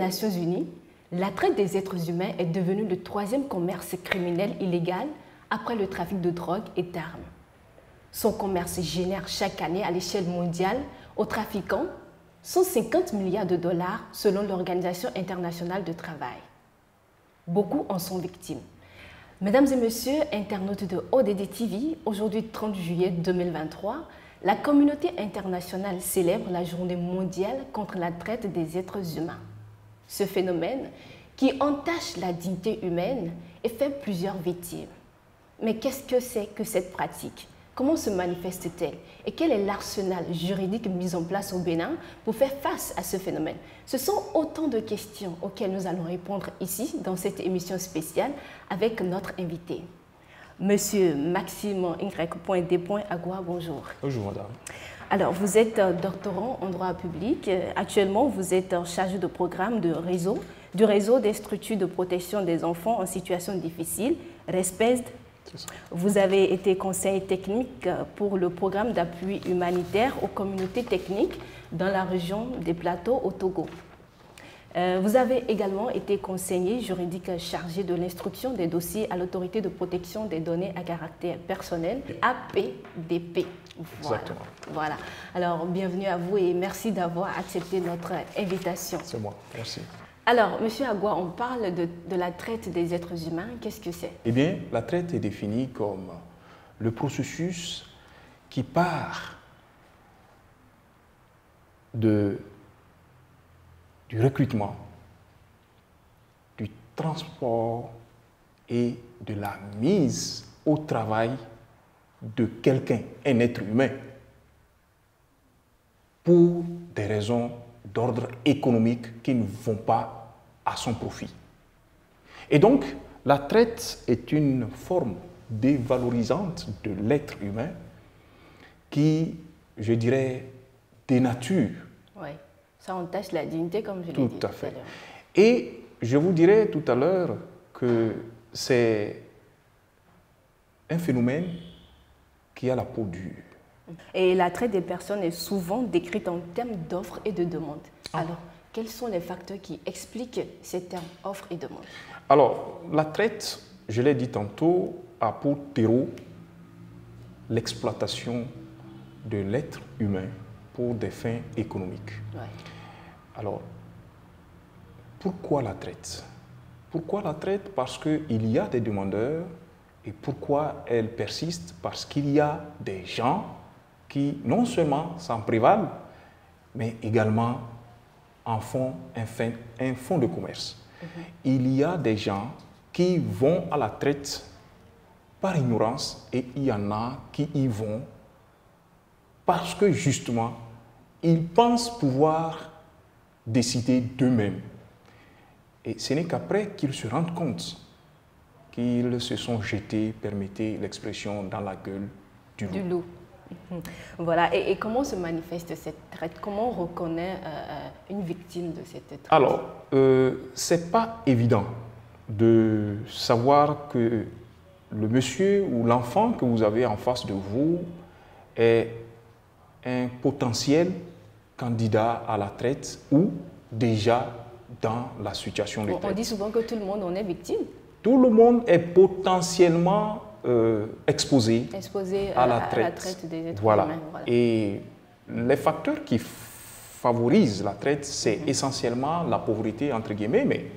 Nations Unies, la traite des êtres humains est devenue le troisième commerce criminel illégal après le trafic de drogue et d'armes. Son commerce génère chaque année à l'échelle mondiale aux trafiquants 150 milliards de dollars selon l'Organisation internationale du travail. Beaucoup en sont victimes. Mesdames et messieurs, internautes de ODD TV, aujourd'hui 30 juillet 2023, la communauté internationale célèbre la journée mondiale contre la traite des êtres humains. Ce phénomène qui entache la dignité humaine et fait plusieurs victimes. Mais qu'est-ce que c'est que cette pratique? Comment se manifeste-t-elle? Et quel est l'arsenal juridique mis en place au Bénin pour faire face à ce phénomène? Ce sont autant de questions auxquelles nous allons répondre ici, dans cette émission spéciale, avec notre invité. Monsieur Maxime Y.D. Agua, bonjour. Bonjour, madame. Alors, vous êtes doctorant en droit public. Actuellement, vous êtes chargé de programme du réseau des structures de protection des enfants en situation difficile, RESPESD. Vous avez été conseiller technique pour le programme d'appui humanitaire aux communautés techniques dans la région des Plateaux au Togo. Vous avez également été conseiller juridique chargé de l'instruction des dossiers à l'autorité de protection des données à caractère personnel, APDP. Exactement. Voilà. Alors, bienvenue à vous et merci d'avoir accepté notre invitation. C'est moi, merci. Alors, Monsieur Agua, on parle de la traite des êtres humains. Qu'est-ce que c'est? Eh bien, la traite est définie comme le processus qui part du recrutement, du transport et de la mise au travail de quelqu'un, un être humain, pour des raisons d'ordre économique qui ne vont pas à son profit. Et donc, la traite est une forme dévalorisante de l'être humain qui, je dirais, dénature. Oui, ça entache la dignité, comme je l'ai dit. Tout à fait. Et je vous dirais tout à l'heure que c'est un phénomène qui a la peau dure. Et la traite des personnes est souvent décrite en termes d'offres et de demandes. Alors, quels sont les facteurs qui expliquent ces termes offre et demande? Alors, la traite, je l'ai dit tantôt, a pour terreau l'exploitation de l'être humain pour des fins économiques. Ouais. Alors, pourquoi la traite? Pourquoi la traite? Parce qu'il y a des demandeurs. Et pourquoi elle persiste? Parce qu'il y a des gens qui non seulement s'en prévalent, mais également en font un fonds de commerce. Il y a des gens qui vont à la traite par ignorance et il y en a qui y vont parce que justement, ils pensent pouvoir décider d'eux-mêmes. Et ce n'est qu'après qu'ils se rendent compte qu'ils se sont jetés, permettez l'expression, dans la gueule du loup. Voilà, et comment se manifeste cette traite? Comment on reconnaît une victime de cette traite? Alors, ce n'est pas évident de savoir que le monsieur ou l'enfant que vous avez en face de vous est un potentiel candidat à la traite ou déjà dans la situation de traite. On dit souvent que tout le monde en est victime. Tout le monde est potentiellement exposé à la traite des êtres humains. Voilà. Et les facteurs qui favorisent la traite, c'est essentiellement la pauvreté, entre guillemets. Mais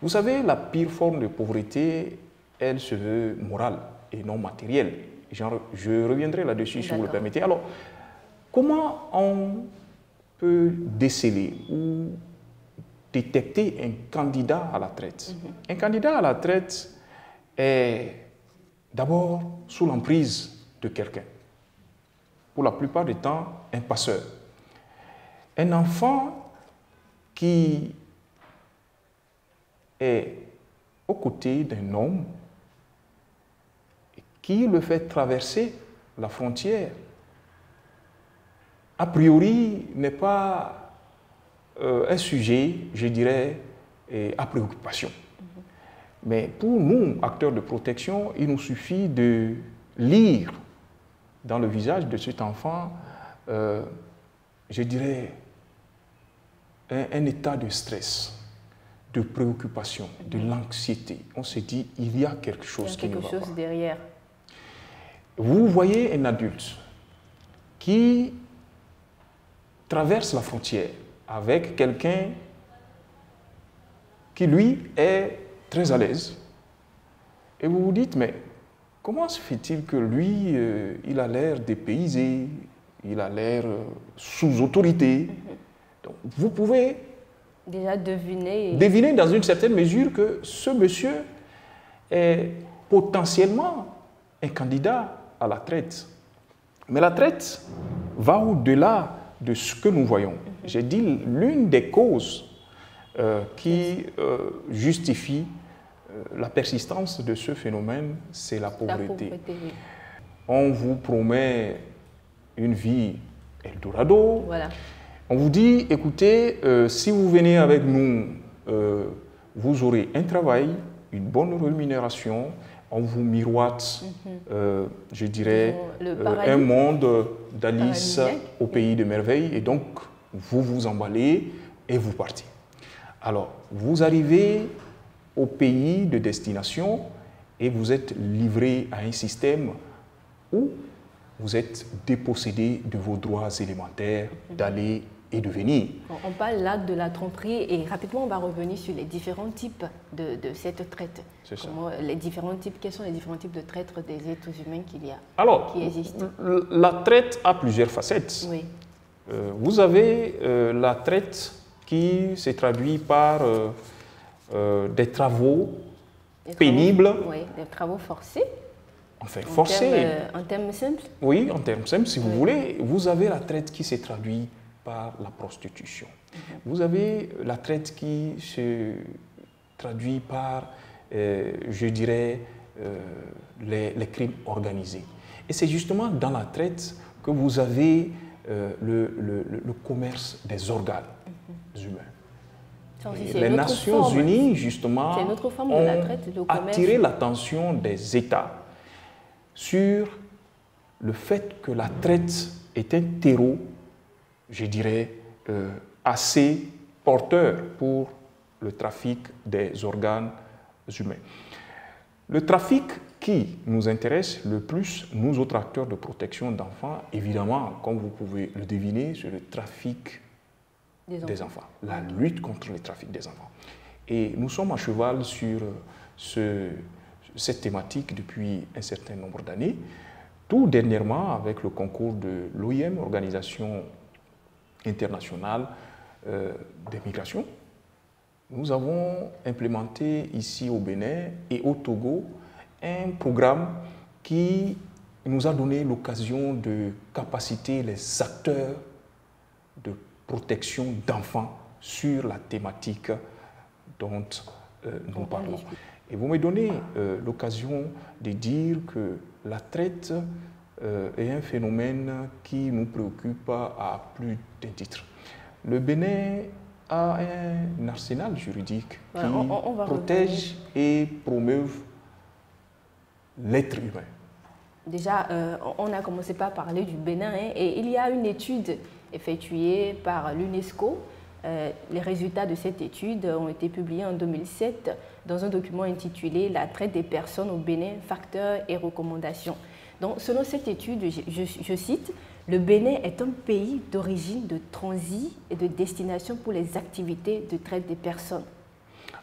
vous savez, la pire forme de pauvreté, elle se veut morale et non matérielle. Je reviendrai là-dessus, si vous le permettez. Alors, comment on peut déceler ou détecter un candidat à la traite? Un candidat à la traite est d'abord sous l'emprise de quelqu'un. Pour la plupart du temps, un passeur. Un enfant qui est aux côtés d'un homme qui le fait traverser la frontière. A priori, n'est pas un sujet, je dirais, à préoccupation. Mais pour nous, acteurs de protection, il nous suffit de lire dans le visage de cet enfant, je dirais, un état de stress, de préoccupation, de l'anxiété. On se dit, il y a quelque chose qui ne va pas. Il y a quelque chose derrière. Vous voyez un adulte qui traverse la frontière avec quelqu'un qui, lui, est très à l'aise. Et vous vous dites, mais comment se fait-il que lui, il a l'air dépaysé, il a l'air sous autorité. Donc, vous pouvez déjà deviner dans une certaine mesure que ce monsieur est potentiellement un candidat à la traite. Mais la traite va au-delà de ce que nous voyons. J'ai dit l'une des causes qui justifie la persistance de ce phénomène, c'est la pauvreté. Oui. On vous promet une vie Eldorado. Voilà. On vous dit, écoutez, si vous venez avec nous, vous aurez un travail, une bonne rémunération, on vous miroite, je dirais, un monde d'Alice au pays de merveilles, et donc vous vous emballez et vous partez. Alors, vous arrivez au pays de destination et vous êtes livré à un système où vous êtes dépossédé de vos droits élémentaires d'aller et de venir. On parle là de la tromperie et rapidement on va revenir sur les différents types de cette traite. C'est ça. Quels sont les différents types de traite des êtres humains qui existent? La traite a plusieurs facettes. Oui. Vous avez la traite qui se traduit par des travaux pénibles. Oui, des travaux forcés. Enfin, forcés. En termes simples? Oui, en termes simples, si vous voulez. Vous avez la traite qui se traduit par la prostitution. Vous avez la traite qui se traduit par, je dirais, les crimes organisés. Et c'est justement dans la traite que vous avez le commerce des organes humains. Les Nations Unies, justement, ont attiré l'attention des États sur le fait que la traite est un terreau, je dirais, assez porteur pour le trafic des organes humains. Le trafic qui nous intéresse le plus, nous autres acteurs de protection d'enfants, évidemment, comme vous pouvez le deviner, c'est le trafic des enfants, la lutte contre le trafic des enfants. Et nous sommes à cheval sur cette thématique depuis un certain nombre d'années, tout dernièrement avec le concours de l'OIM, Organisation internationale des migrations. Nous avons implémenté ici au Bénin et au Togo un programme qui nous a donné l'occasion de capaciter les acteurs de protection d'enfants sur la thématique dont nous parlons. Et vous me donnez l'occasion de dire que la traite est un phénomène qui nous préoccupe à plus d'un titre. Le Bénin a un arsenal juridique qui protège et promeuve l'être humain. Déjà, on a commencé par parler du Bénin et il y a une étude effectuée par l'UNESCO. Les résultats de cette étude ont été publiés en 2007 dans un document intitulé « La traite des personnes au Bénin, facteurs et recommandations ». Donc, selon cette étude, je cite, « Le Bénin est un pays d'origine, de transit et de destination pour les activités de traite des personnes. »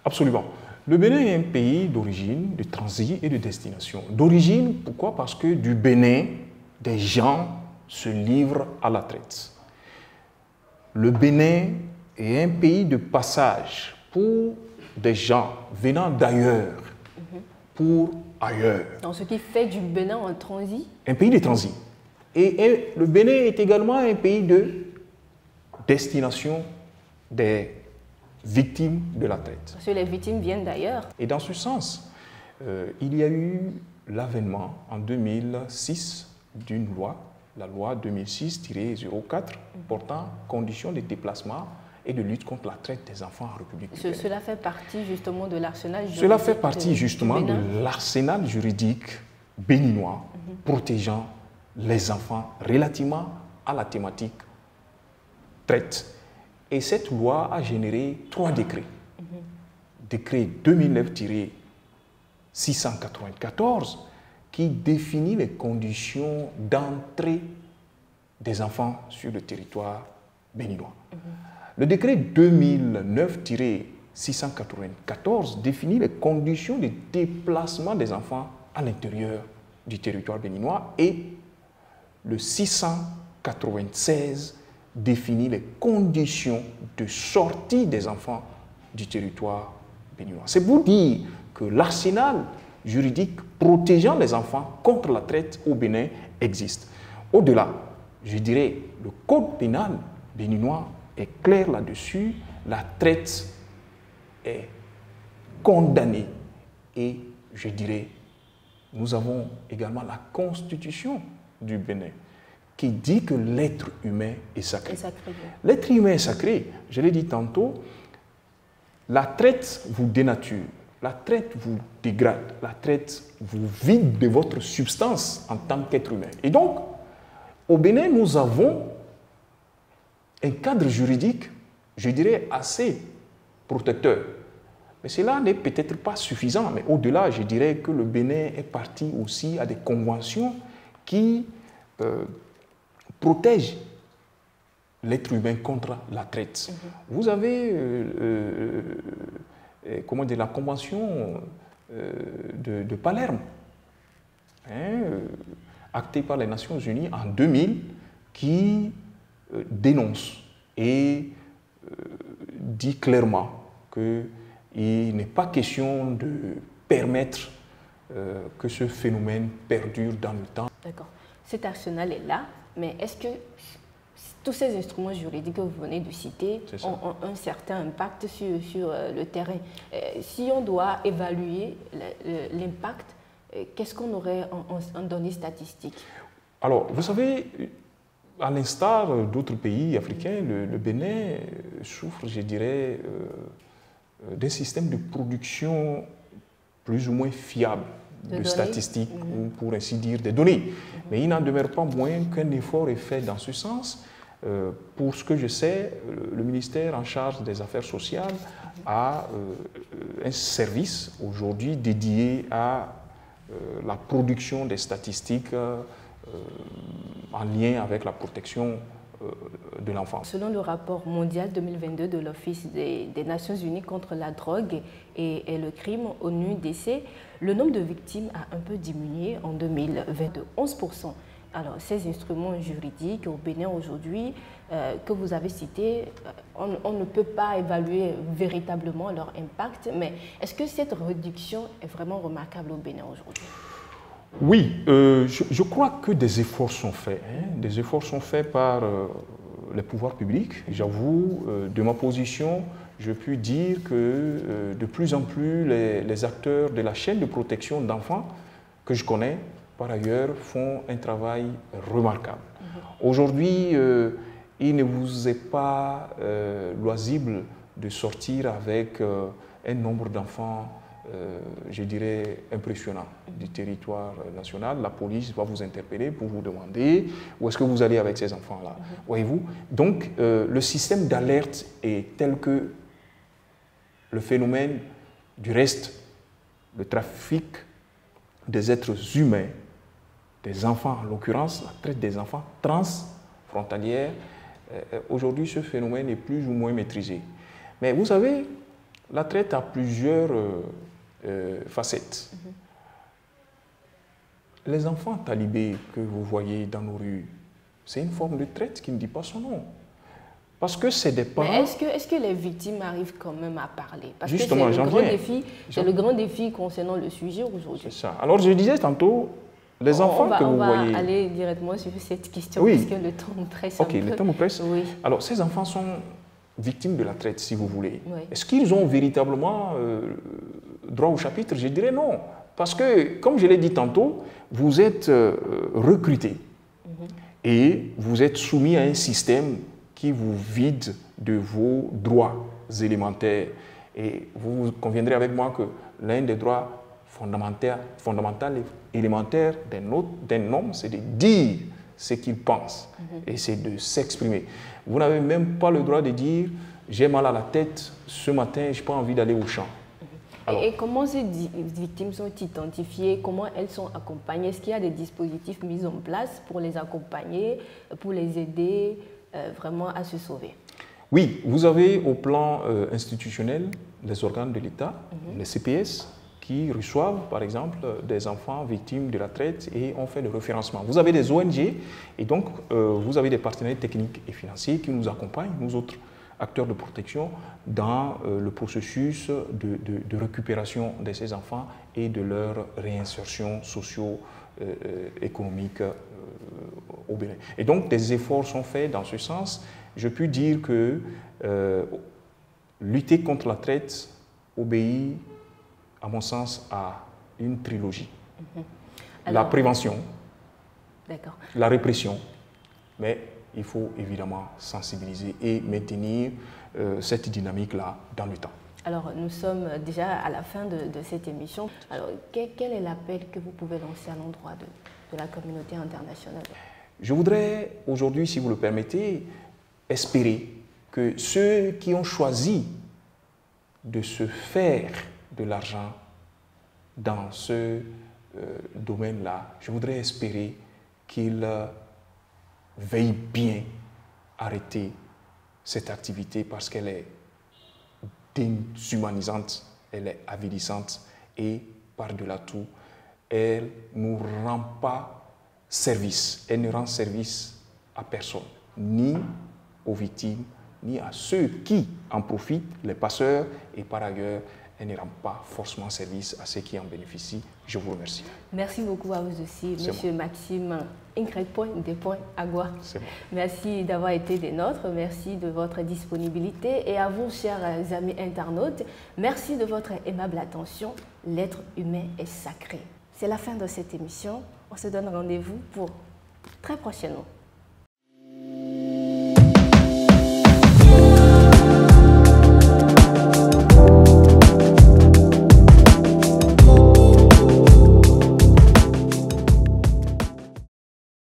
Absolument. Le Bénin est un pays d'origine, de transit et de destination. D'origine, pourquoi? Parce que du Bénin, des gens se livrent à la traite. Le Bénin est un pays de passage pour des gens venant d'ailleurs, pour ailleurs. Donc, ce qui fait du Bénin un transit? Un pays de transit. Et le Bénin est également un pays de destination des victimes de la traite. Parce que les victimes viennent d'ailleurs. Et dans ce sens, il y a eu l'avènement en 2006 d'une loi, la loi 2006-04, portant conditions de déplacement et de lutte contre la traite des enfants en République du Bénin. Cela fait partie justement de l'arsenal juridique. Cela fait partie justement de l'arsenal juridique béninois protégeant les enfants relativement à la thématique traite. Et cette loi a généré 3 décrets. décret 2009-694 qui définit les conditions d'entrée des enfants sur le territoire béninois. Le décret 2009-694 définit les conditions de déplacement des enfants à l'intérieur du territoire béninois et le 696 définit les conditions de sortie des enfants du territoire béninois. C'est pour dire que l'arsenal juridique protégeant les enfants contre la traite au Bénin existe. Au-delà, je dirais, le code pénal béninois est clair là-dessus. La traite est condamnée et, je dirais, nous avons également la constitution du Bénin qui dit que l'être humain est sacré. L'être humain est sacré, je l'ai dit tantôt, la traite vous dénature, la traite vous dégrade, la traite vous vide de votre substance en tant qu'être humain. Et donc, au Bénin, nous avons un cadre juridique, je dirais, assez protecteur. Mais cela n'est peut-être pas suffisant, mais au-delà, je dirais que le Bénin est parti aussi à des conventions qui protègent l'être humain contre la traite. Vous avez comment dire, la convention de Palerme, actée par les Nations Unies en 2000, qui dénonce et dit clairement qu'il n'est pas question de permettre que ce phénomène perdure dans le temps. D'accord. Cet arsenal est là, mais est-ce que tous ces instruments juridiques que vous venez de citer ont un certain impact sur le terrain? Si on doit évaluer l'impact, qu'est-ce qu'on aurait en données statistiques? Alors, vous savez, à l'instar d'autres pays africains, le Bénin souffre, je dirais, d'un système de production plus ou moins fiable de statistiques, ou pour ainsi dire des données. Mais il n'en demeure pas moins qu'un effort est fait dans ce sens. Pour ce que je sais, le ministère en charge des Affaires sociales a un service aujourd'hui dédié à la production des statistiques en lien avec la protection de l'enfant. Selon le rapport mondial 2022 de l'Office des Nations Unies contre la drogue et le crime, ONU-DC, le nombre de victimes a un peu diminué en 2020 de 11%. Alors, ces instruments juridiques au Bénin aujourd'hui que vous avez cités, on ne peut pas évaluer véritablement leur impact, mais est-ce que cette réduction est vraiment remarquable au Bénin aujourd'hui? Oui, je crois que des efforts sont faits. Des efforts sont faits par les pouvoirs publics. J'avoue, de ma position, je puis dire que de plus en plus les acteurs de la chaîne de protection d'enfants que je connais, par ailleurs, font un travail remarquable. Aujourd'hui, il ne vous est pas loisible de sortir avec un nombre d'enfants, je dirais, impressionnant du territoire national. La police va vous interpeller pour vous demander où est-ce que vous allez avec ces enfants-là. Voyez-vous? Donc, le système d'alerte est tel que le phénomène du reste, le trafic des êtres humains, des enfants, en l'occurrence la traite des enfants transfrontalières, aujourd'hui ce phénomène est plus ou moins maîtrisé. Mais vous savez, la traite a plusieurs facettes. Les enfants talibés que vous voyez dans nos rues, c'est une forme de traite qui ne dit pas son nom. Parce que c'est des parents... Mais est-ce que les victimes arrivent quand même à parler? Parce Justement, que c'est le grand défi concernant le sujet aujourd'hui. C'est ça. Alors je disais tantôt, les enfants que vous voyez... On va aller directement sur cette question, oui. Puisque le temps nous presse un peu. Ok, le temps nous presse. Oui. Alors ces enfants sont victimes de la traite, si vous voulez. Oui. Est-ce qu'ils ont véritablement droit au chapitre? Je dirais non. Parce que, comme je l'ai dit tantôt, vous êtes recrutés et vous êtes soumis à un système qui vous vide de vos droits élémentaires. Et vous conviendrez avec moi que l'un des droits fondamentaux et élémentaires d'un homme, c'est de dire ce qu'il pense et c'est de s'exprimer. Vous n'avez même pas le droit de dire « j'ai mal à la tête, ce matin, je n'ai pas envie d'aller au champ ». Alors, et comment ces victimes sont identifiées? Comment elles sont accompagnées? Est-ce qu'il y a des dispositifs mis en place pour les accompagner, pour les aider vraiment à se sauver? oui, vous avez au plan institutionnel les organes de l'État, les CPS, qui reçoivent par exemple des enfants victimes de la traite et on fait le référencement. Vous avez des ONG et donc vous avez des partenaires techniques et financiers qui nous accompagnent, nous autres acteurs de protection, dans le processus de récupération de ces enfants et de leur réinsertion socio-économique au Bénin. Et donc des efforts sont faits dans ce sens. Je puis dire que lutter contre la traite obéit, à mon sens, à une trilogie. La prévention, la répression, mais il faut évidemment sensibiliser et maintenir cette dynamique-là dans le temps. Alors, nous sommes déjà à la fin de cette émission. Alors, quel est l'appel que vous pouvez lancer à l'endroit de la communauté internationale? Je voudrais aujourd'hui, si vous le permettez, espérer que ceux qui ont choisi de se faire de l'argent dans ce domaine-là, je voudrais espérer qu'ils veillent bien à arrêter cette activité parce qu'elle est déshumanisante, elle est avilissante et par-delà tout, elle ne nous rend pas service, elle ne rend service à personne, ni aux victimes, ni à ceux qui en profitent, les passeurs, et par ailleurs, elle ne rend pas forcément service à ceux qui en bénéficient. Je vous remercie. Merci beaucoup à vous aussi, M. Maxime Agua. Merci d'avoir été des nôtres, merci de votre disponibilité et à vous, chers amis internautes, merci de votre aimable attention. L'être humain est sacré. C'est la fin de cette émission. On se donne rendez-vous pour très prochainement.